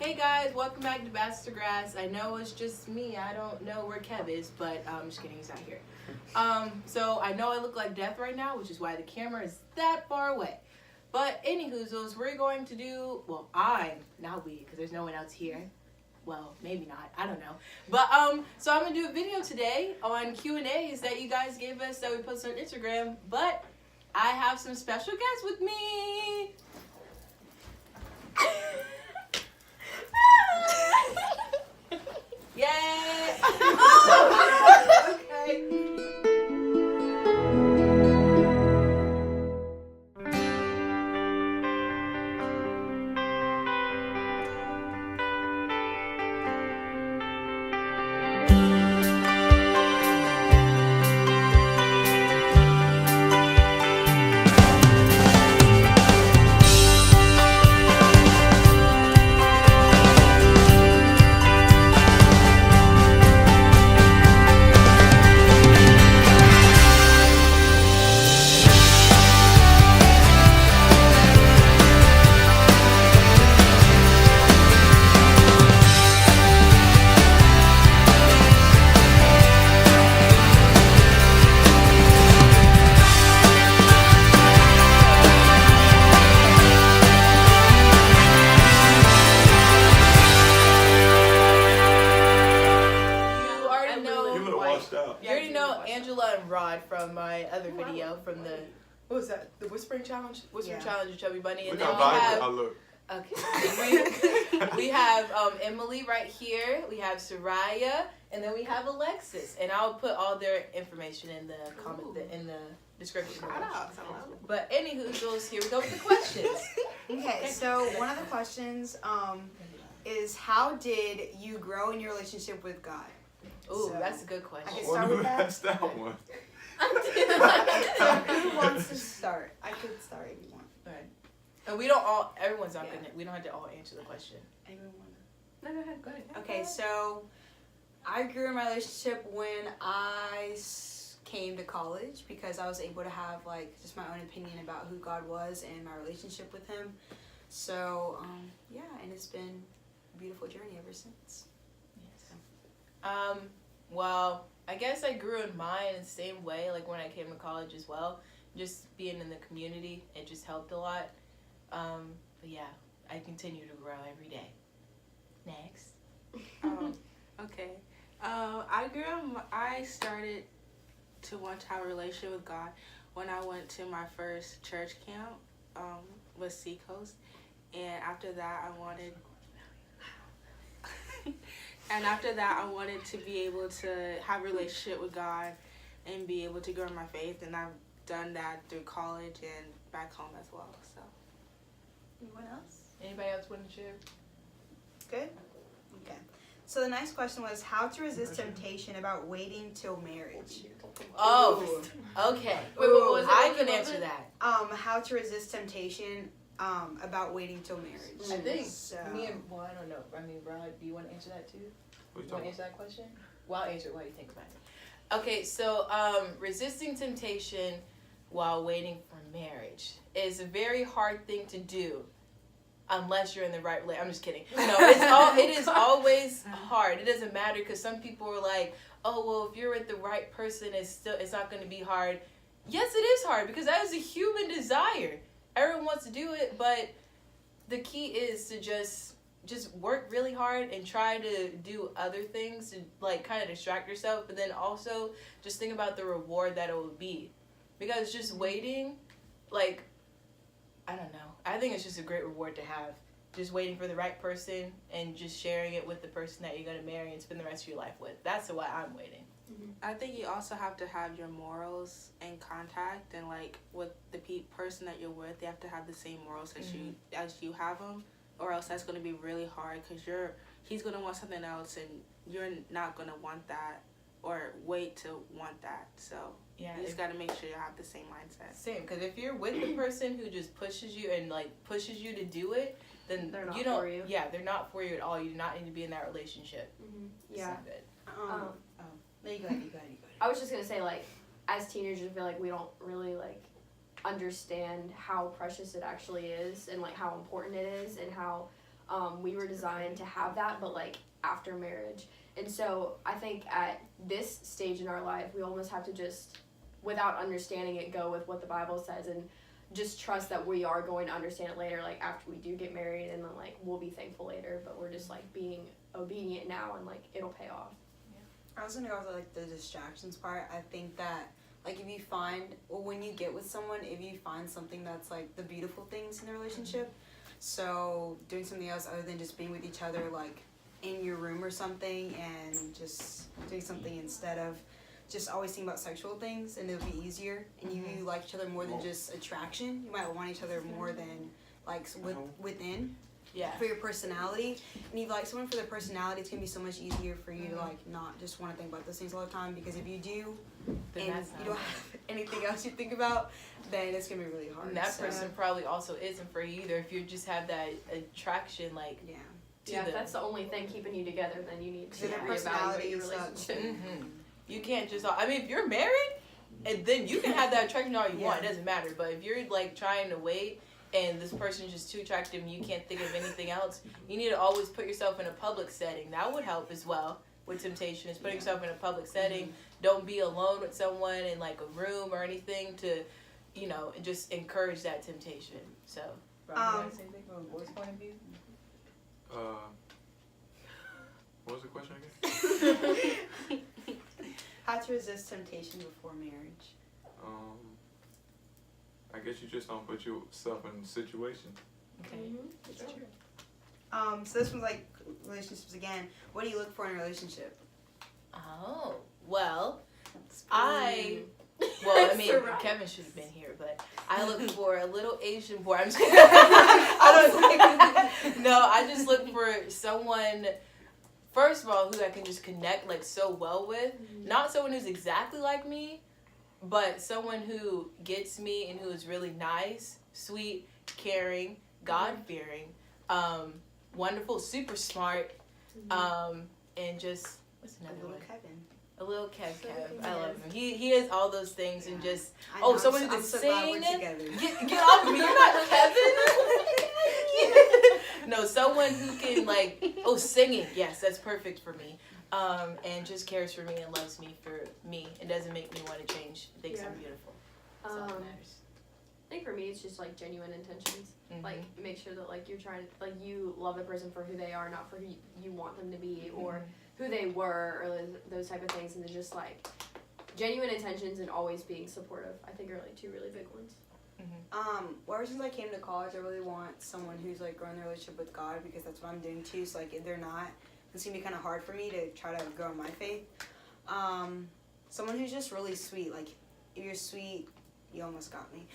Hey guys, welcome back to Bastard Grass. I know it's just me. I don't know where Kev is, but I'm just kidding. He's not here. So I know I look like death right now, which is why the camera is that far away. But anywhoozles, we're going to do, well, not we, because there's no one else here. Well, maybe not. I don't know. But so I'm gonna do a video today on Q&As that you guys gave us that we posted on Instagram. But I have some special guests with me. Yay! Okay. From my other video from the, what was that? The Whispering Challenge? Whispering Challenge with Chubby Bunny. And then we have, we have Emily right here. We have Soraya, and then we have Alexis. And I'll put all their information in the comment, in the description. But anywho, here we go with the questions. Okay, so one of the questions is, how did you grow in your relationship with God? Ooh, so, that's a good question. I can start with that. That's that one. Who wants to start? I could start if you want. All right. And we don't all, everyone's not gonna, we don't have to all answer the question. Anyone want to? No, go ahead. Okay, so I grew in my relationship when I came to college because I was able to have like just my own opinion about who God was and my relationship with Him. So, yeah, and it's been a beautiful journey ever since. Well, I guess I grew in mine in the same way, like when I came to college as well. Just being in the community, it just helped a lot. But yeah, I continue to grow every day. Next. Okay. I started to want to have a relationship with God when I went to my first church camp with Seacoast. And after that, I wanted to be able to have a relationship with God and be able to grow in my faith. And I've done that through college and back home as well. So, anyone else? Anybody else want to share? Good? Okay. So the next question was how to resist temptation about waiting till marriage. Oh, okay. Wait, I can answer that. How to resist temptation about waiting till marriage. I think I don't know. I mean, Rod, do you want to answer that too? You want to answer that question? Well, I'll answer it while you think about it. Okay, so resisting temptation while waiting for marriage is a very hard thing to do unless you're in the right relationship. I'm just kidding. No, it is always hard. It doesn't matter because some people are like, oh, well, if you're with the right person, it's not going to be hard. Yes, it is hard because that is a human desire. Everyone wants to do it, but the key is to just work really hard and try to do other things to like kind of distract yourself, but then also just think about the reward that it will be. Because just waiting, like, I don't know. I think it's just a great reward to have. Just waiting for the right person and just sharing it with the person that you're going to marry and spend the rest of your life with. That's why I'm waiting. I think you also have to have your morals in contact, and like with the person that you're with, they have to have the same morals as you have them, or else that's going to be really hard because he's going to want something else and you're not going to want that or wait to want that. So you just got to make sure you have the same mindset. Same, because if you're with the person who just pushes you and like pushes you to do it, then they're not you don't. For you. Yeah, they're not for you at all. You do not need to be in that relationship. Yeah. It's not good. No, you go ahead. I was just gonna say, like, as teenagers, I feel like we don't really like understand how precious it actually is and like how important it is and how we were designed to have that, but like after marriage. And so I think at this stage in our life, we almost have to just, without understanding it, go with what the Bible says and just trust that we are going to understand it later, like after we do get married, and then like we'll be thankful later, but we're just like being obedient now, and like it'll pay off. I was gonna go with like the distractions part. I think that like if you find, well, when you get with someone, if you find something that's like the beautiful things in the relationship, so doing something else other than just being with each other, like in your room or something, and just doing something instead of just always thinking about sexual things, and it'll be easier, and you like each other more than just attraction. You might want each other more than like within. Yeah. For your personality, and if you like someone for their personality, it's gonna be so much easier for you to like not just want to think about those things all the time, because if you do Then and you don't have anything else you think about, then it's gonna be really hard. And that person probably also isn't for you either, if you just have that attraction, like, yeah. Yeah, if that's the only thing keeping you together, then you need to Their reevaluate personality your sucks. relationship. You can't just, I mean, if you're married, and then you can have that attraction all you want, it doesn't matter, but if you're like trying to wait, and this person is just too attractive and you can't think of anything else, you need to always put yourself in a public setting. That would help as well with temptation, is putting yourself in a public setting. Don't be alone with someone in like a room or anything to, you know, just encourage that temptation. So, Rob, you want to say anything from a boy's point of view? What was the question again? How to resist temptation before marriage? I guess you just don't put yourself in a situation. Okay. That's true. So this one's like relationships again. What do you look for in a relationship? Oh, well, I mean, Surprise. Kevin should have been here, but I look for a little Asian boy. I'm just kidding. I just look for someone, first of all, who I can just connect like so well with. Not someone who's exactly like me, but someone who gets me and who is really nice, sweet, caring, God-fearing, wonderful, super smart, and just, what's another one? Kevin. A little Kev. So I love Kev. him. He is all those things, and just, I know, someone who I'm can so glad sing. we're together. Get off of me. You're not Kevin. No, someone who can like, singing. Yes, that's perfect for me. And just cares for me and loves me for me and doesn't make me want to change. Thinks I'm beautiful. That's all that matters. I think for me, it's just like genuine intentions. Mhm. Like make sure that like you're trying to, like you love the person for who they are, not for who you want them to be or who they were, or those type of things. And they're just like genuine intentions and always being supportive. I think are like two really big ones. Well, ever since I came to college, I really want someone who's like growing their relationship with God, because that's what I'm doing too. So like if they're not, it's gonna be kind of hard for me to try to grow in my faith. Someone who's just really sweet. Like if you're sweet, you almost got me.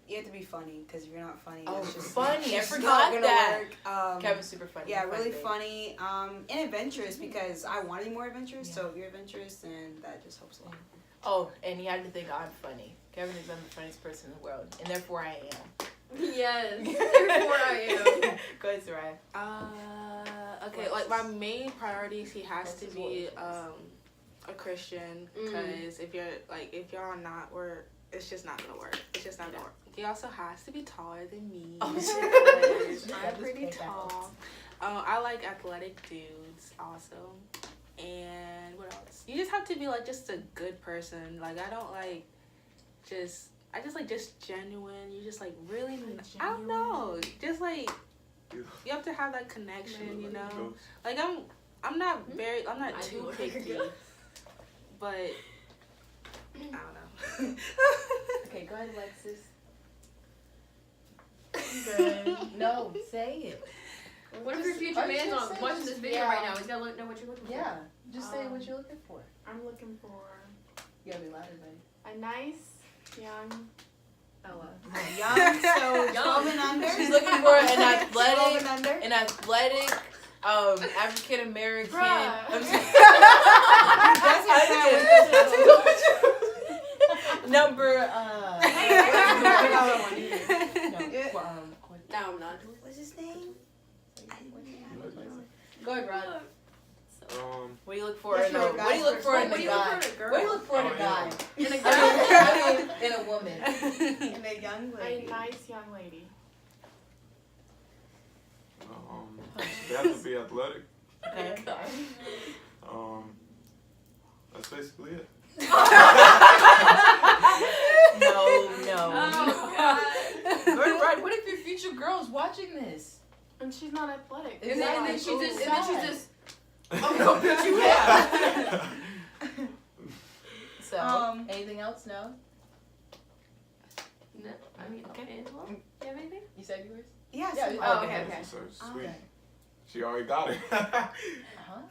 You have to be funny, because if you're not funny, it's just funny! I it's forgot not gonna that. work. Kevin's super funny. Yeah, really funny. And adventurous, because I want to be more adventurous. So if you're adventurous, then that just helps a lot. Oh, and you had to think I'm funny. Kevin is the funniest person in the world, and therefore I am. Yes, therefore I am. Go ahead, Soraya. Okay, like my main priorities, he has to be a Christian, because if y'all not, it's just not gonna work. It's just not gonna work. He also has to be taller than me. Because I'm pretty tall. I like athletic dudes also. And what else? You just have to be like just a good person. Like I don't like just genuine. You just like really, I don't know. Just like you have to have that connection, you know. Like I'm not too picky, but I don't know. Okay, go ahead, Alexis. Good. No, say it. What if your future man's on watching this video right now? He's gotta know what you're looking for. Yeah, just say what you're looking for. I'm looking for You gotta be louder, buddy. a nice, young Ella. Young, so 12 and under. She's looking for an 12 athletic, and under. African American. Bruh. Number. No, I'm not. What's his name? Go ahead, Rod. What do you look for Yes, in a? you're a What do you look for in a guy? What do you look for in a guy? In a I mean, in a woman. And a young A lady. nice young lady. athletic. Okay. That's basically it. No. Oh, God. Right, what if your future girl's watching this? And she's not athletic. And then she's just. Oh, bitch, you yeah. So, anything else? No? No, I mean, Okay. Angela, you have anything? You said yours? Yes. Yeah, Oh, okay. So sweet. Okay. She already got it. Uh-huh.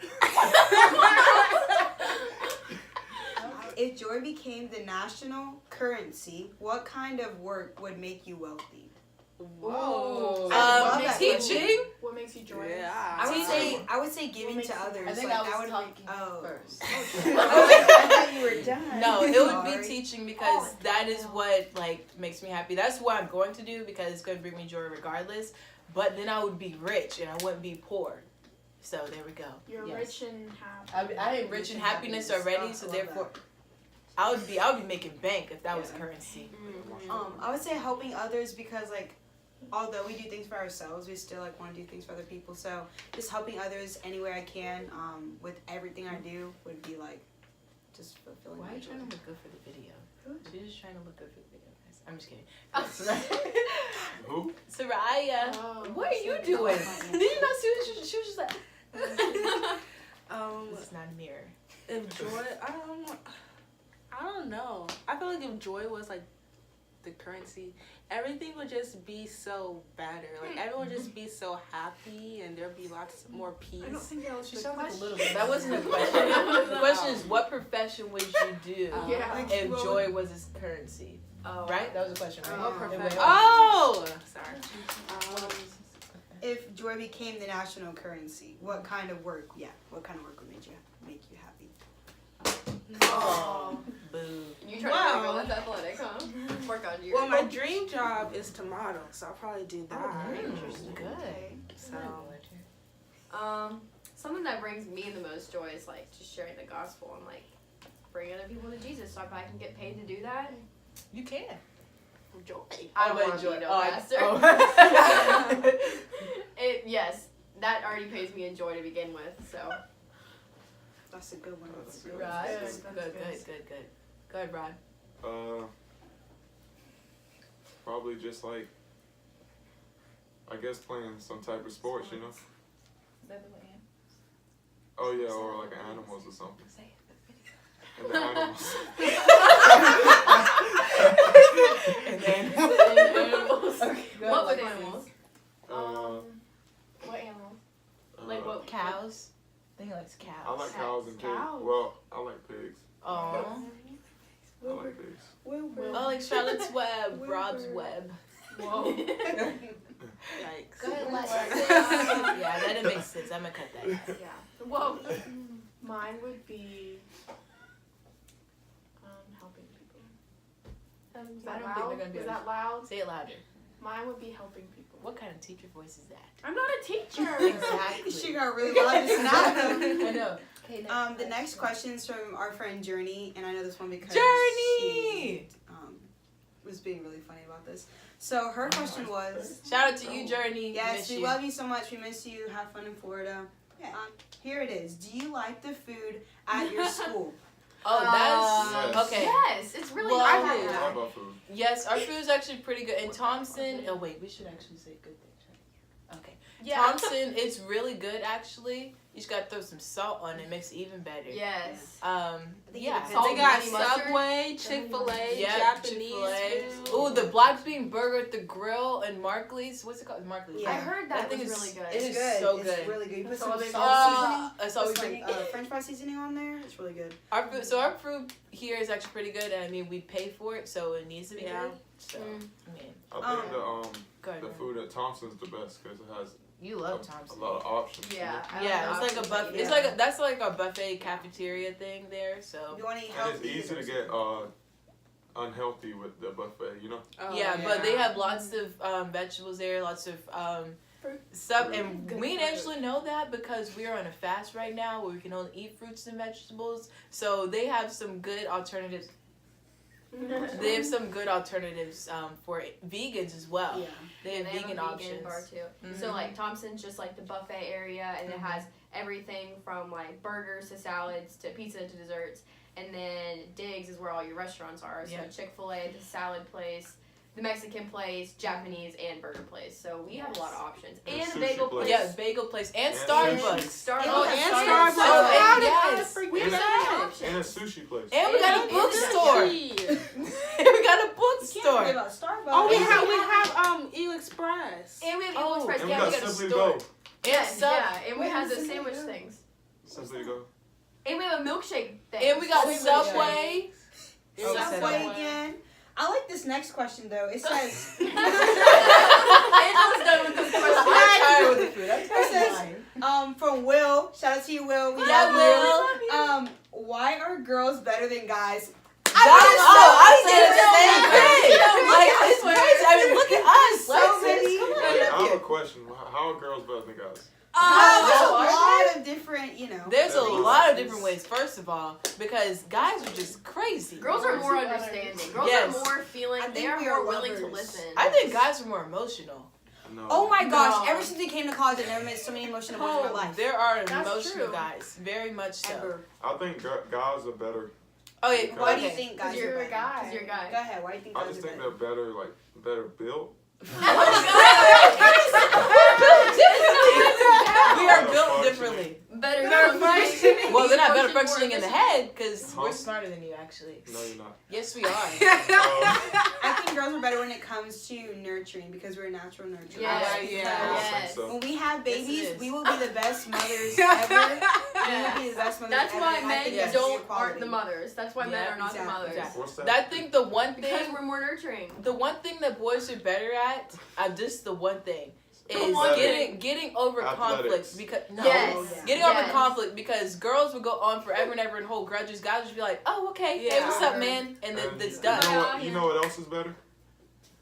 If joy became the national currency, what kind of work would make you wealthy? Whoa. love that Teaching? What makes you joyous? Yeah. I would say giving makes to you- others. I think like, I was would talking first. first. I thought you were done. No, it would Sorry. be teaching because that is what like makes me happy. That's what I'm going to do because it's going to bring me joy regardless. But then I would be rich and I wouldn't be poor. So there we go. You're Yes. rich and happy. I am rich in happiness already, so I love therefore that. I would be making bank if that was currency. I would say helping others because like although we do things for ourselves, we still like want to do things for other people. So just helping others anywhere I can, with everything I do would be like just fulfilling. Why are my you joy. trying to look good for the video? She's just trying to look good for the video, guys. I'm just kidding. Who? Soraya, Oh, what are you doing? Did you not see what she was just like? This is not a mirror. If joy, I don't know. I feel like if joy was like the currency, everything would just be so better. Like everyone would just be so happy, and there'd be lots more peace. I don't think that was She the sounds like a question. little bit. That wasn't a question. The question is, what profession would you do Yeah. Like, if what joy was its currency? Oh. Right? That was the question, right? What profession? Oh, sorry. If joy became the national currency, what kind of work? Yeah, what kind of work would make you happy? Oh, boo. You trying to Wow. be a girl that's athletic, huh? Work on your. Well, my dream job is to model, so I'll probably do that. Interesting. Good. So, Something that brings me the most joy is like just sharing the gospel and like bringing other people to Jesus. So if I can get paid to do that, You can. joy. I don't would want to be no I- pastor. oh. Yes, that already pays me in joy to begin with. So That's a good one. That's good. Rod. That's Good. good. Go ahead, Rod. Probably just like, I guess playing some type of sports, you know? Oh yeah, or like animals or something. And the animals. And then animals. Okay, go What ahead. with animals? What animals? Like what? Cows. I think he likes cows. I like cows and pigs. Cows. Well, I like pigs. Oh. I like pigs. I like Charlotte's Web, Rob's Web. Whoa. Yikes. Go ahead, Lexi. Yeah, that didn't make sense. I'm gonna cut that out. Yeah. Well, mine would be helping people. I Is don't that think they're loud? gonna be Is able that loud? Say it louder. Mine would be helping people. What kind of teacher voice is that? I'm not a teacher. Exactly. She got really loud just now. I know. Okay, The next question is from our friend Journey, and I know this one because Journey! she was being really funny about this. So her question was, Shout out to you, Journey. yes, Miss we you. love you so much. We miss you. Have fun in Florida. Here it is. Do you like the food at your school? Oh, that's Yes. okay. Yes, it's really Well, I good. love food. Yes, our food is actually pretty good. In Thompson, oh wait, we should actually say good things, right? Okay. Yeah. Thompson, it's really good actually. You just gotta throw some salt on it, makes it even better. Yes. Yeah. depends. Salt, They got honey mustard. Subway, Chick-fil-A, Yeah, Japanese Chick-fil-A. food. Ooh, the black bean burger at the grill and Markley's. What's it called? Markley's. Yeah. I heard that thing was is really good. It It's is so It's good. really good. You put So some they- salt That's all we've seasoning, been. French fry seasoning on there. It's really good. Our food, so our food here is actually pretty good, and I mean we pay for it, so it needs to be Yeah. good. So I mean, I think go ahead. the Ryan. food at Thompson's the best because it has You love a Thompson. lot of options. Yeah. I Yeah, love it's like a options, buffet. but It's like that's like a buffet cafeteria thing there. So You want to eat And healthy? it's easy to get unhealthy with the buffet, you know? Oh, yeah, but they have lots of vegetables there, lots of Fruit. stuff, and Good we fruit. actually know that because we are on a fast right now where we can only eat fruits and vegetables. So they have some good alternatives. They have some good alternatives for vegans as well. Yeah. They have They have vegan a options. vegan bar too. Mhm. So like Thompson's just like the buffet area, and it has everything from like burgers to salads to pizza to desserts. And then Diggs is where all your restaurants are. So Yeah. Chick-fil-A, the salad place, the Mexican place, Japanese, and burger place. So we have a lot of options. And And the sushi bagel place. place. Yeah, bagel place and And Starbucks. Starbucks. Oh, and Starbucks. Starbucks. Oh, and yes. We have so many options. And a sushi place. And we got a And- bookstore. Yeah. We got a You can't forget bookstore. about Starbucks. Oh, we And have E Express. And we have Oh, Eagle Express. And we Yeah, got we got a Simply store. Go. Yes, Sub- yeah, and we Wait, have the Simply sandwich Go. things. Simply Go. And we have a milkshake thing. And we got Sandwich. Subway. Oh, said Subway that. again. I like this next question though. It says. Angel's done with this question. I'm tired with the food. I'm It tired says, of mine. from Will. Shout out to you, Will. We Yeah, love Will. you. Why are girls better than guys? I said the same so thing. many. Like, it's crazy. I mean, look at us. So Like, many. come Hey, I have a on. question. How are girls better than guys? There's a Oh, lot of different, There's a Reasons. lot of different ways. First of all, because guys are just crazy. Girls are more understanding. Girls Yes. are more feeling. I They think are we are more willing to lovers. listen. I think guys are more emotional. No. Oh my gosh! No. Ever since we came to college, I've never met so many emotional boys in my life. There are That's emotional true. guys, very much so. Ever. I think guys are better. Oh yeah, Why do you okay. think guys you're are a better? guy. 'Cause you're a guy. Go ahead. Why do you think I guys just are think better? they're better, like better built. We are built differently. Better functioning. Well, they're not better Emotion more functioning in the efficient. head because Huh? we're smarter than you, actually. No, you're not. Yes, we are. I think girls are better when it comes to nurturing because we're natural nurturers. Yes. Because I don't Yes. think so. when we have Yes, it babies, is. we will be the best mothers ever. We will be the best mothers That's ever. why and I men think Yes. that's your aren't quality. the mothers. That's why men Yeah, are not the exactly, mothers. exactly. What's that? I think the one Because thing, we're more nurturing. the one thing that boys are better at, just the one thing, is one getting over conflict. Athletics. Because no, Yes. getting Yes. over conflict because girls would go on forever and ever and hold grudges. Guys would be like, oh okay, hey, Yeah. what's up, man, and then And it's You done. know, Yeah. you know what else is better?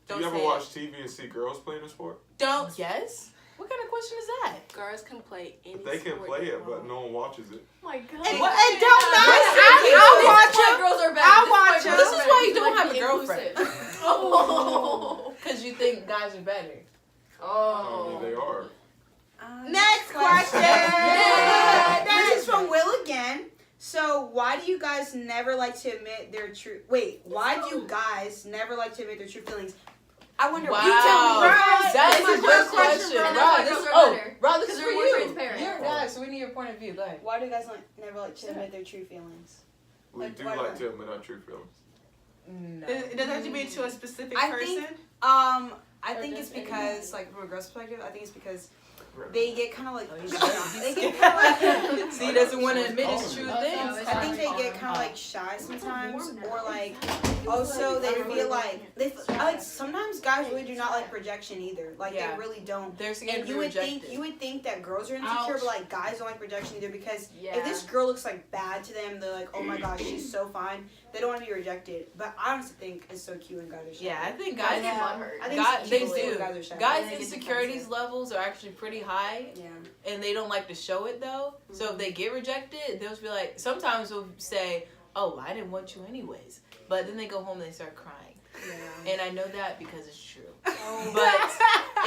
Don't Do you ever say it. watch TV and see girls playing a sport? Don't. Yes. What kind of question is that? Girls can play any They can sport play they it, but want. no one watches it. Oh my god. And it don't matter. I'll watch This is why it. girls are better. I'll This is why watch girls it. are This is better. why you Because don't they're have a girlfriend. inclusive. Oh. Because you think guys are better. I mean, they are. Next question. This is from Will again. So, why do you guys never like to admit their true? Wait, why do you guys never like to admit their true feelings? I wonder. Wow. You tell me. Right. That's This a is good your question. question, bro. Rob, That's why this, girls are oh, better. Rob, this Because is they're for more you. transparent. You're a guy, so we need your point of view. Go ahead. Why do you guys never like to admit their true feelings? We Like, do why like not? to admit our true feelings. No. It doesn't have to be to a specific I person. think- I Or think just it's because, like, from a girl's perspective, I think it's because Right. they get kind of like. Oh, he's they get kind of See, he doesn't want to admit his true Oh, things. it's I think they fine. get kind of like shy sometimes, or like also they feel like like sometimes guys really do not like projection either. Like Yeah. they really don't. They're scared And to you be would rejected. think that girls are insecure, Ouch. but like guys don't like projection either because Yeah. if this girl looks like bad to them, they're like, oh my gosh, she's so fine. They don't want to be rejected. But I honestly think it's so cute when guys are shy. Yeah, I think Guys guys. get butthurt. I think God, it's they cute when do. guys are shy. Guys' I think it's insecurities offensive. levels are actually pretty high, Yeah. and they don't like to show it though. So if they get rejected, they'll just be like, sometimes they'll say, "Oh, I didn't want you anyways," but then they go home and they start crying, Yeah. and I know that because it's true. Oh. But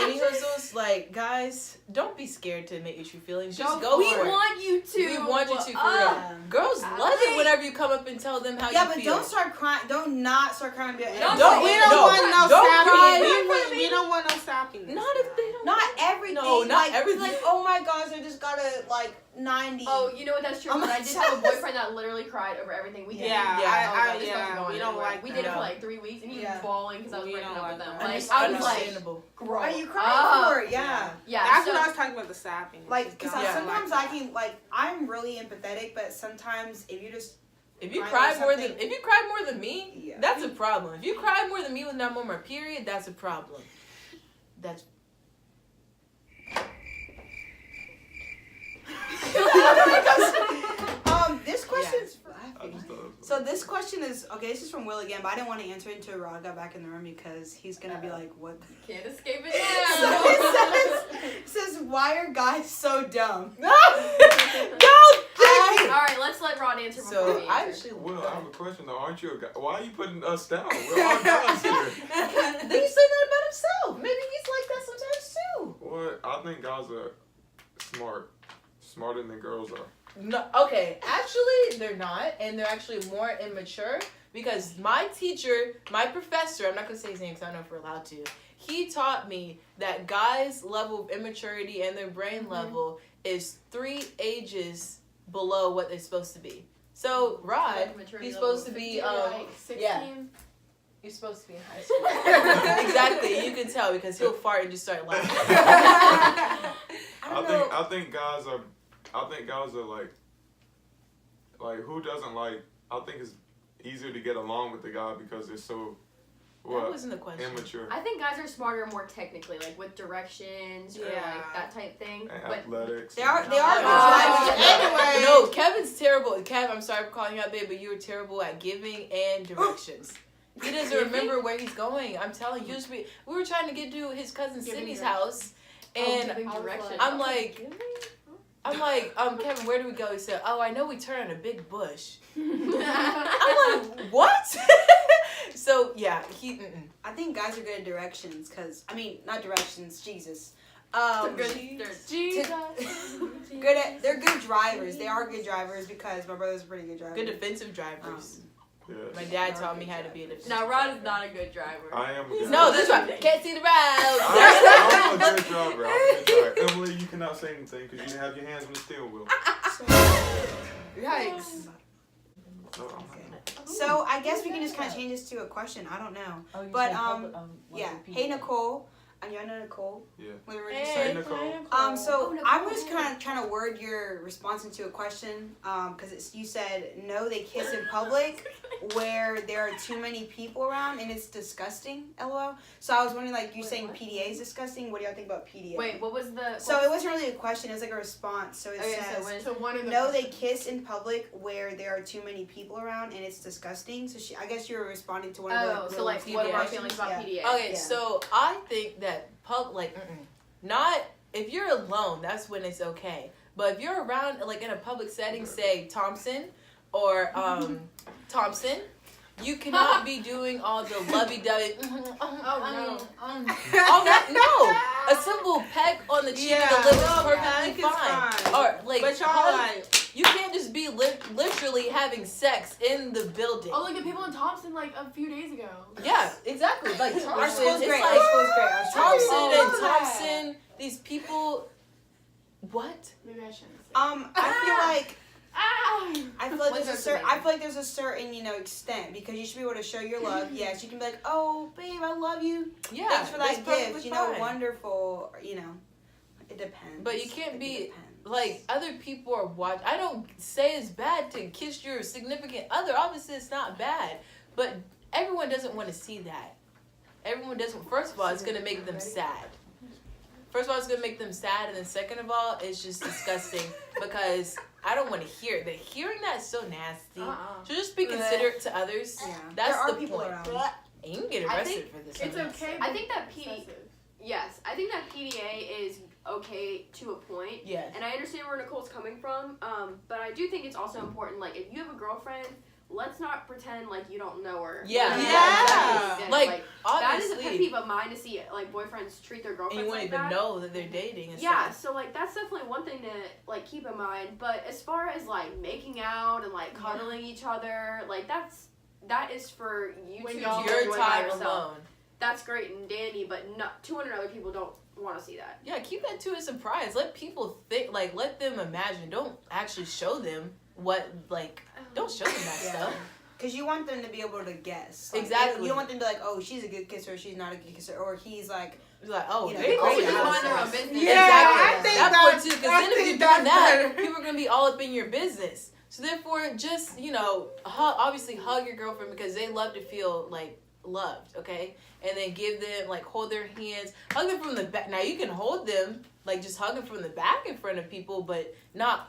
and he was just like, guys, don't be scared to admit your true feelings. Just go We for it. want you to. We want you to, for real. Yeah. Girls love it whenever you come up and tell them how Yeah, you but feel. don't start crying. Don't not start crying. And be like, Don't- We don't want no don't sapping. cry. We don't want no sapping. Not if they don't. Not everything. No, not like, everything. Like, oh my gosh, I just got a like 90. Oh, you know what? That's true. I'm But I did have a obsessed. boyfriend that literally cried over everything. We did. Yeah, Yeah. Oh, God, this yeah, wasn't going we don't anywhere. like We that. did it for like 3 weeks, and he Yeah. was bawling because I was We breaking don't up with like him. that. Like I was like, Understandable. gross. Are you crying for it? Yeah. Yeah. That's so, what I was talking about, the sapping. Like, because Yeah. sometimes I can, like, I'm really empathetic, but sometimes if you just, If you Crying cry or more than something. if you cry more than me, Yeah. that's a problem. If you cry more than me when I'm on my period, that's a problem. That's this question's I just thought it was So this question is, okay, this is from Will again, but I didn't want to answer it until Rod got back in the room because he's going to be like, what? can't escape it So now. it says, why are guys so dumb? Don't think right, let's let Rod answer before So we I answer. actually. Will, I have a question though. Aren't you a guy? Why are you putting us down? We're all guys here. Then he said that about himself. Maybe he's like that sometimes too. What? I think guys are smart. Smarter than girls are. No, okay, actually they're not, and they're actually more immature because my teacher, my professor, I'm not gonna say his name because I don't know if we're allowed to. He taught me that guys' level of immaturity and their brain level is 3 ages below what they're supposed to be. So Rod, Like maturity he's level supposed to be Like 16. yeah. He's supposed to be in high school. Exactly, you can tell because he'll fart and just start laughing. I think guys are like who doesn't like. I think it's easier to get along with the guy because they're so That wasn't the question. immature I think guys are smarter more technically, like with directions or like that type thing. and But athletics. They are. Anyway. No, Kevin's terrible. Kev, I'm sorry for calling you out, babe, but you were terrible at giving and directions. He doesn't remember where he's going. I'm telling you, we were trying to get to his cousin Giving Sydney's directions. house, and giving directions. I'm like, Kevin, where do we go? He said, oh, I know we turn on a big bush. I'm like, what? So yeah, I think guys are good at directions because not directions. Jesus. Jesus. They're good drivers. They are good drivers because my brother's a pretty good driver. good defensive drivers. Yeah. My dad taught me how to be a defensive. now Rod is not a good driver. I am a good No, driver. this right. Can't see the road. I'm a good driver. I'm a good driver. Emily, you cannot say anything because you didn't have your hands on the steering wheel. Yikes. No, I'm not. So I guess we can just kind of change this to a question. I don't know. Oh, you But, said public, Yeah. people. Hey Nicole. And you know Nicole. Yeah. We were just Hey, saying. Nicole. So Nicole. I was kind of trying to word your response into a question. Because you said no, they kiss in public where there are too many people around and it's disgusting. LOL. So I was wondering, like, you saying PDA is disgusting. What do y'all think about PDA? Wait, what was the? So it wasn't really a question. It was like a response. So it Okay, so says. what is- So one of the No, they kiss in public where there are too many people around and it's disgusting. So I guess you were responding to one of the Oh, so little like, what are our questions. feelings about Yeah. PDA? Okay, Yeah. so I think that not if you're alone, that's when it's okay. But if you're around, like in a public setting, say Thompson or Thompson, you cannot be doing all the lovey-dovey. Oh All that, no. A simple peck on the cheek of the lip is perfectly fine. Or like, But y'all hug. like, You can't just be literally having sex in the building. Oh, look at people in Thompson like a few days ago. Yeah, exactly. Like Thompson, Our school's it's great. like Our school's great. Our school's Thompson great. and Thompson. These people. What? Maybe I shouldn't say. I feel like What's there's a certain extent because you should be able to show your love. Yes, you can be like, oh babe, I love you. Yeah, Thanks for that's that perfectly gift. fine. Wonderful. It depends. But you can't It be depends. like other people are watching. I don't say it's bad to kiss your significant other. Obviously, it's not bad, but everyone doesn't want to see that. Everyone doesn't. First of all, it's gonna make them sad. First of all, it's gonna make them sad, and then second of all, it's just disgusting because I don't want to hear it. Hearing that is so nasty. So just be considerate to others. Yeah. That's there are the people point. around. And you can get I arrested for this. It's okay. I but think that excessive. Yes, I think that PDA is okay to a point. Yes. And I understand where Nicole's coming from, but I do think it's also important, like, if you have a girlfriend, let's not pretend like you don't know her. Yeah. Like, Yeah. exactly. Like, that is a obviously, pet peeve of mine to see, like, boyfriends treat their and girlfriends you wouldn't like even that. know that they're dating and Yeah, stuff. so, like, that's definitely one thing to, like, keep in mind. But as far as, like, making out and, like, cuddling each other, like, that is for you When two y'all- to Your enjoy by time yourself. alone. That's great and dandy, but not 200 other people don't want to see that. Yeah, keep that to a surprise. Let people think, like, let them imagine. Don't actually show them what, like, don't show them that Yeah. stuff. Because you want them to be able to guess. Like, Exactly. You don't want them to be like, oh, she's a good kisser, she's not a good kisser, or he's like, It's like, oh, You know, they're people great just at mind their sex. own business. Yeah, Exactly. I think that that- point too, because I then if you're think doing that, that's people are gonna be all up in your business. So therefore, just obviously hug your girlfriend because they love to feel like loved, okay? And then give them hold their hands, hug them from the back. Now you can hold them just hug them from the back in front of people, but not.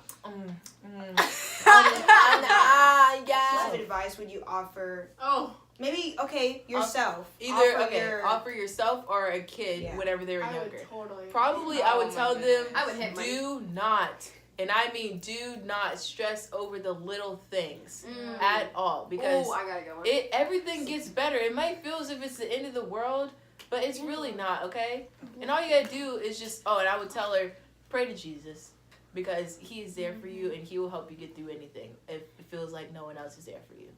what advice would you offer? Oh, Maybe, okay, yourself. Either offer yourself or a kid Yeah. whenever they were I younger. would totally. Probably I would Oh my tell them goodness. I would hit my. do not And I mean, do not stress over the little things Mm. at all, because Ooh, I gotta go. everything gets better. It might feel as if it's the end of the world, but it's really not, okay? And all you gotta do is just, and I would tell her, pray to Jesus, because he is there for you and he will help you get through anything if it feels like no one else is there for you.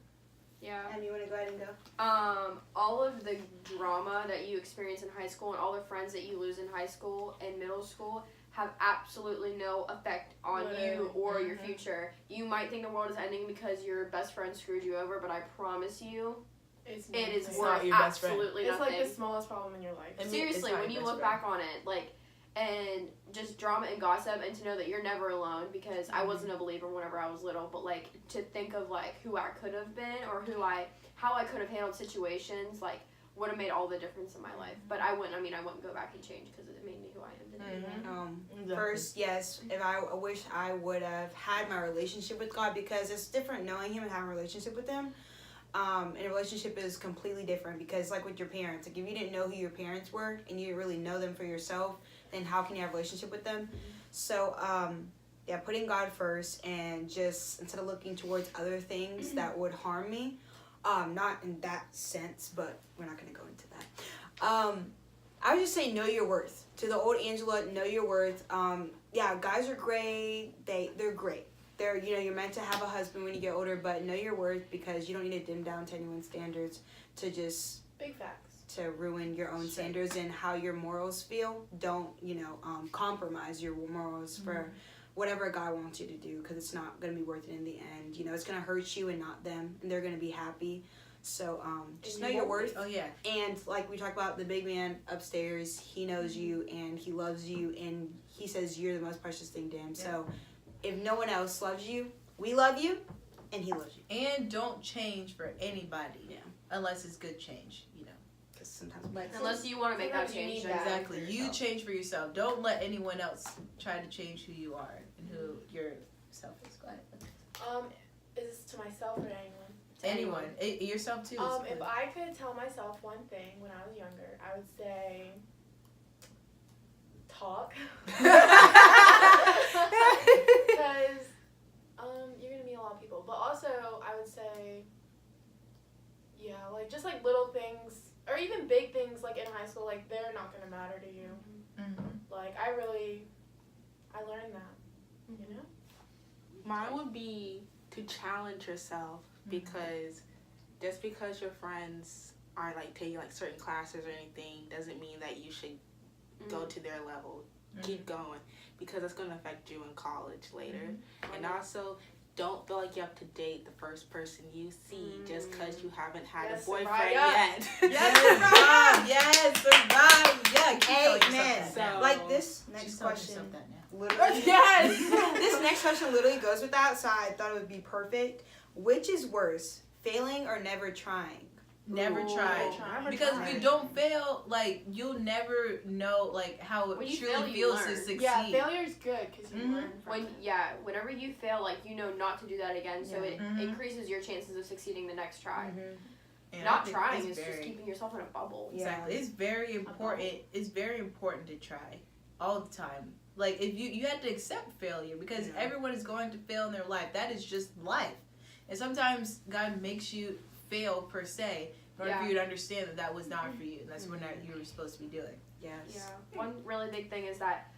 Yeah. And you want to go ahead and go? All of the drama that you experience in high school and all the friends that you lose in high school and middle school have absolutely no effect on you or your future. You might think the world is ending because your best friend screwed you over, but I promise you, it is worth your best friend. absolutely It's nothing. like the smallest problem in your life. I mean, Seriously, it's not when your you best look friend. back on it, like, and just drama and gossip, and to know that you're never alone, because I wasn't a believer whenever I was little, but like to think of like who I could have been or how I could have handled situations, like would have made all the difference in my life. But I wouldn't go back and change because it made me who I am today. Exactly. First, yes, if I wish I would have had my relationship with God, because it's different knowing him and having a relationship with him. And a relationship is completely different, because like with your parents, like if you didn't know who your parents were and you didn't really know them for yourself, then how can you have a relationship with them? So putting God first, and just instead of looking towards other things that would harm me, not in that sense, but we're not going to go into that. I would just say know your worth. To the old Angela, know your worth. Guys are great. They're great. They're, you're meant to have a husband when you get older, but know your worth, because you don't need to dim down to anyone's standards to just Big facts. to ruin your own standards and how your morals feel. Don't compromise your morals for whatever God wants you to do, because it's not going to be worth it in the end. It's going to hurt you and not them, and they're going to be happy. So just know your worth. Oh yeah. And like we talked about, the big man upstairs, he knows you and he loves you, and he says you're the most precious thing to him. Yeah. So if no one else loves you, we love you, and he loves you. And don't change for anybody. Yeah. Unless it's good change, Because sometimes Unless you want to make that Sometimes you change. need that. Exactly. for You yourself. change for yourself. Don't let anyone else try to change who you are and who yourself is. Go ahead. Is this to myself or anyone? Anyone. Yourself too. is If good. I could tell myself one thing when I was younger, I would say talk. Because you're gonna meet a lot of people. But also I would say, just like little things or even big things like in high school, like they're not gonna matter to you. Like I learned that. Mine would be to challenge yourself, because just because your friends are like taking like certain classes or anything doesn't mean that you should go to their level. Keep going, because that's going to affect you in college later. And also, don't feel like you have to date the first person you see just because you haven't had Yes, a boyfriend Soraya. yet. Yes, survive. Yeah, keep telling yourself Amen. that now. Like this next She's telling question. herself that now. Literally, Yes. this next question literally goes with that, so I thought it would be perfect. Which is worse, failing or never trying? Never try. Never Because try. if you don't fail, like, you'll never know, like, how it When you truly fail, you feels to learn. succeed. Yeah, failure's good because you learn from it. Whenever you fail, like not to do that again, so it increases your chances of succeeding the next try. And I Not think trying it's is just keeping yourself in a bubble. Exactly. It's very important. It's very important to try all the time. Like, if you have to accept failure, because everyone is going to fail in their life. That is just life. And sometimes God makes you fail per se in order for you to understand that was not for you, and that's what you were supposed to be doing. Yes. Yeah. One really big thing is that,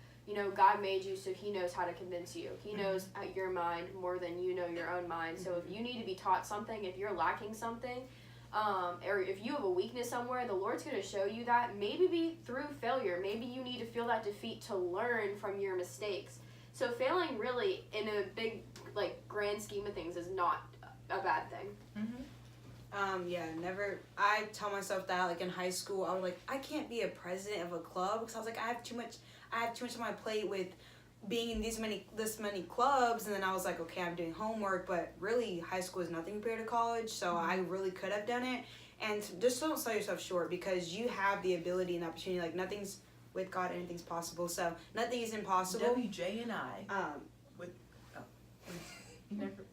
God made you so he knows how to convince you. He knows your mind more than you know your own mind. So if you need to be taught something, if you're lacking something, or if you have a weakness somewhere, the Lord's going to show you that. Maybe be through failure. Maybe you need to feel that defeat to learn from your mistakes. So failing really, in a big, grand scheme of things, is not a bad thing. Never. I tell myself that, in high school, I was like, I can't be a president of a club, because I was like, I have too much on my plate with being in this many clubs. And then I was like, okay, I'm doing homework, but really high school is nothing compared to college, so I really could have done it. And just don't sell yourself short, because you have the ability and opportunity. Nothing's with God, anything's possible. So nothing is impossible. WJNI. Never.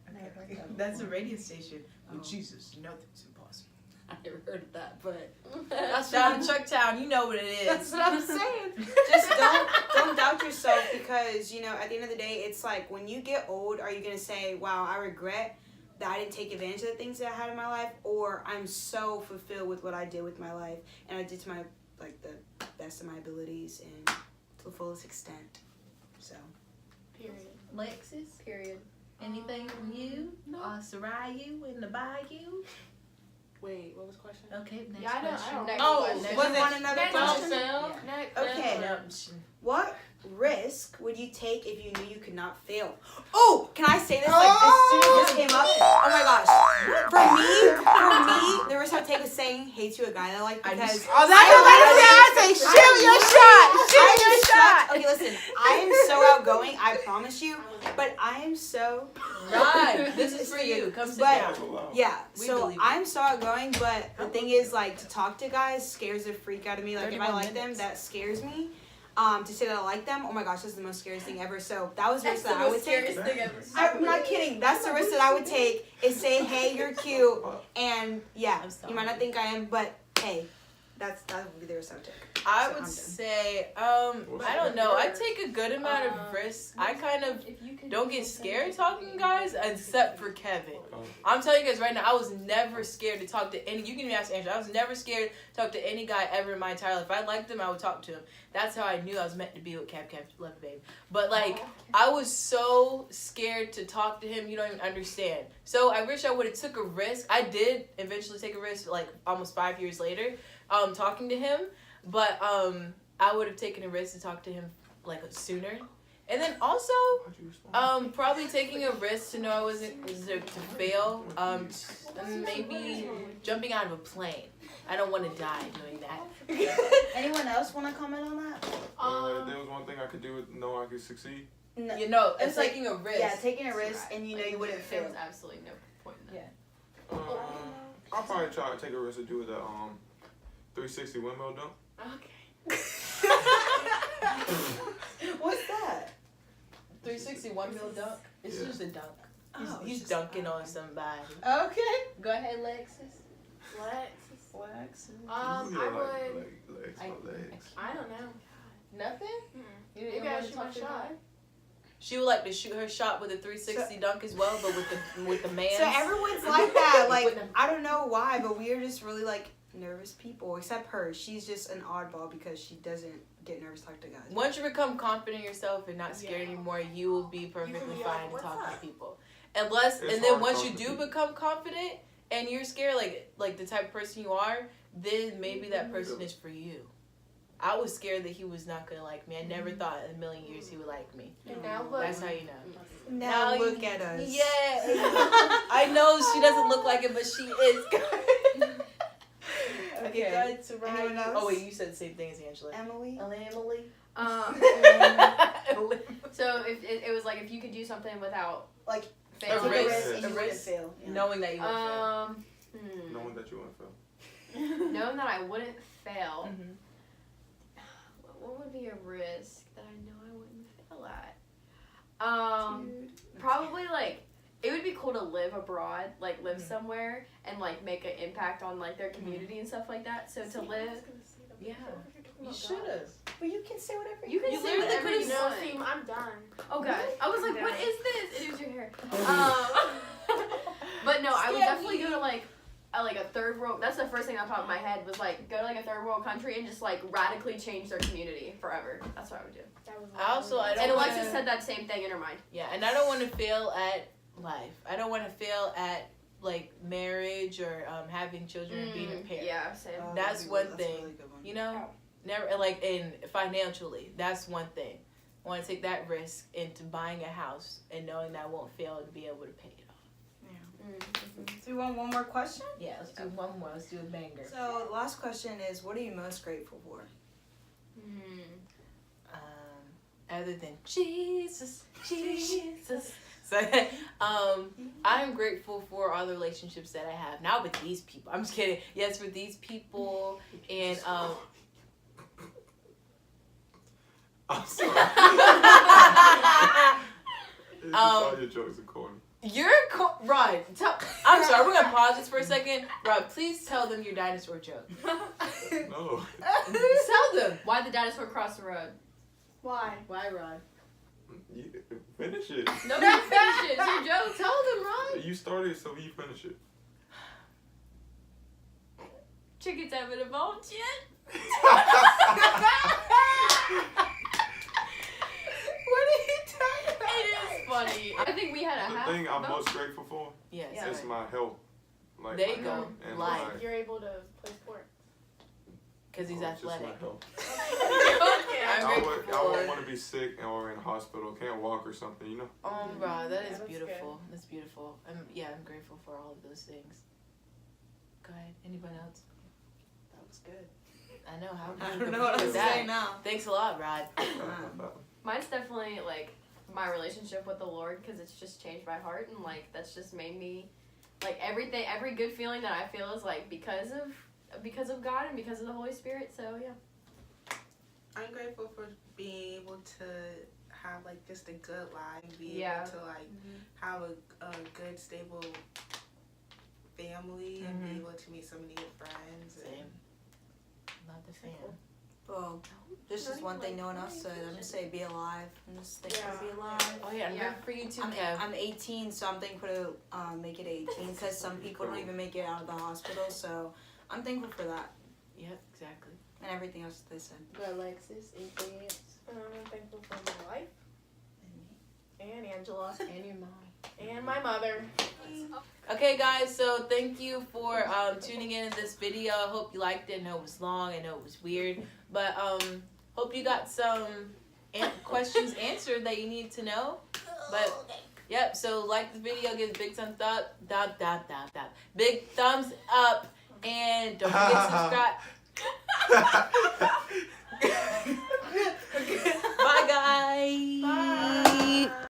Okay. That's a radio station. With Jesus, nothing's impossible. I never heard of that, but That's down in Chucktown. You know what it is. that's what I'm saying. Just don't doubt yourself, because you know at the end of the day, it's like when you get old, are you gonna say, "Wow, I regret that I didn't take advantage of the things that I had in my life," or "I'm so fulfilled with what I did with my life and I did to my the best of my abilities and to the fullest extent." So. Period. Lexus, Period. anything from you? Sarayu in the bayou? Wait, what was the question? Okay, next Yeah, I don't. question. Next Oh, question. Was it one another Next question? question. Next. Okay. No, What risk would you take if you knew you could not fail? Oh, can I say this as soon as this came up? Oh my gosh. For me, the risk I'd take is saying hey to a guy that I like, because Oh, that's what I say. Shoot your shot. Shoot your shot. Okay, listen. I am so outgoing. I promise you. But I am so. Right, this is for you. Come sit But- down. Yeah. We So believe you. I'm so outgoing, but the thing is, like, to talk to guys scares the freak out of me. Like, if I 31 like them, minutes. that scares me. To say that I like them, oh my gosh, that's the most scariest thing ever. So that was the risk that I would take. I'm not kidding. That's the risk that I would take, is say, hey, you're cute, and yeah, I'm sorry. you might not think I am, but hey, that would be the risk I would take. I So would I'm done. say, I don't know. I take a good amount of risks. I kind of don't get scared talking to guys, except for Kevin. I'm telling you guys right now, I was never scared to talk to any. You can even ask Angela. I was never scared to talk to any guy ever in my entire life. If I liked him, I would talk to him. That's how I knew I was meant to be with Cap. Love you, babe. But like, I was so scared to talk to him. You don't even understand. So I wish I would have took a risk. I did eventually take a risk, like almost 5 years later, talking to him. But I would have taken a risk to talk to him like sooner. And then also, probably taking a risk to know I wasn't to fail. Maybe jumping out of a plane. I don't want to die doing that. Anyone else want to comment on that? There was one thing I could do with knowing I could succeed. No. You know, it's It's like- taking a risk. Yeah, taking a risk, and you know you wouldn't There fail. was absolutely no point in that. I'll probably try to take a risk to do with a 360 windmill dunk. Okay. What's that? 360 1-mil dunk. It's Yeah. just a dunk. Oh, He's it's just- dunking on somebody. Okay. Go ahead, Lexus. Lexus. Lexus. I would. Legs, my legs. I don't know. Nothing? Mm-mm. You didn't Maybe I want to shoot talk my to shot. her? She would like to shoot her shot with a 360 dunk as well, but with the man. So everyone's like that. Like, With them. I don't know why, but we are just really like nervous people. Except her. She's just an oddball because she doesn't get nervous talking to guys. Once you become confident in yourself and not scared anymore, you will be perfectly be fine like, to talk "What's to up?" people. Unless, It's and then hard once you talking to do people. become confident and you're scared, like the type of person you are, then maybe that person is for you. I was scared that he was not gonna like me. I never thought in a million years he would like me. And now look. That's how you know. Now Now look you- at us. Yeah, I know she doesn't look like it, but she is. Okay, go ahead, Soraya. Anyone else? Oh wait, you said the same thing as Angela. Emily. Emily. So if it was like if you could do something without Like, failing. take a risk. risk and A you wouldn't risk. fail. Yeah. Knowing that you would Knowing that you want to fail. Knowing that I wouldn't fail. Mhm. What would be a risk that I know I wouldn't fail at? Probably like it would be cool to live abroad, like live somewhere and like make an impact on like their community and stuff like that. So to live, Yeah. You should have. But you can say whatever you can You say literally whatever could've you No, want. see, I'm done. Oh god, I was like, Yeah. what is this? And it was your hair. But no, I would Scare definitely me. go to like a third world. That's the first thing that popped in my head was like go to like a third world country and just like radically change their community forever. That's what I would do. That was I also- I don't And wanna- Alexis said that same thing in her mind. Yeah, and I don't want to fail at life. I don't want to fail at like marriage or having children and being a parent. Yeah, same. Oh, That's that'd be one that's a thing. really good one. You know, never like in financially. That's one thing. I want to take that risk into buying a house and knowing that I won't fail and be able to pay it off. Do you want one more question? Yeah, let's do one more. Let's do a banger. So, the last question is, what are you most grateful for? Other than Jesus. So, I'm grateful for all the relationships that I have now with these people. I'm just kidding. Yes, with these people and I'm sorry. It's just all your jokes are corny. Rod, I'm sorry, we're gonna pause this for a second. Rod, please tell them your dinosaur joke. No. Tell them. Why the dinosaur crossed the road? Why? Why, Rod? You finish it. No, you finish it. It's your joke. Tell them, Rod. You started, so you finish it. Chickens haven't evolved yet. What are you talking about? It is funny. I think we had a The half. thing I'm vote. most grateful for Yes. Yeah. is my health. Like There my you go. health and Life. my- You're able to play sports. Because he's just my athletic. health. Okay. I'm I grateful wouldn't for. want to be sick or in a hospital, can't walk or something, you know? Oh, Rod, that Yeah, is that's beautiful. That's beautiful. I'm grateful for all of those things. Go ahead. Anyone else? That was good. I know how. I don't know what else to say now. Thanks a lot, Rod. Mine's definitely like my relationship with the Lord, because it's just changed my heart, and like that's just made me like everything, every good feeling that I feel is like because of God and because of the Holy Spirit. So yeah. I'm grateful for being able to have like just a good life, and be Yeah. able to like have a good stable family and be able to meet so many good friends. Same. Love the fan. Well, there's just one thing no one else said. I'm gonna say be alive. I'm just thankful to be alive. Oh yeah, I'm Yeah. grateful for you too, I'm, Kev. I'm 18, so I'm thankful to make it 18 because some people don't even make it out of the hospital. So I'm thankful for that Yep, exactly. and everything else they said. Go, Alexis. Anything else? I'm thankful for my life and Angela And your mom. and my mother. Okay, guys, so thank you for tuning in this video. I hope you liked it. I know it was long. I know it was weird. But hope you got some questions answered that you need to know. But, yep, so like the video, give a big thumbs up. Big thumbs up. And don't forget to subscribe. Bye, guys. Bye.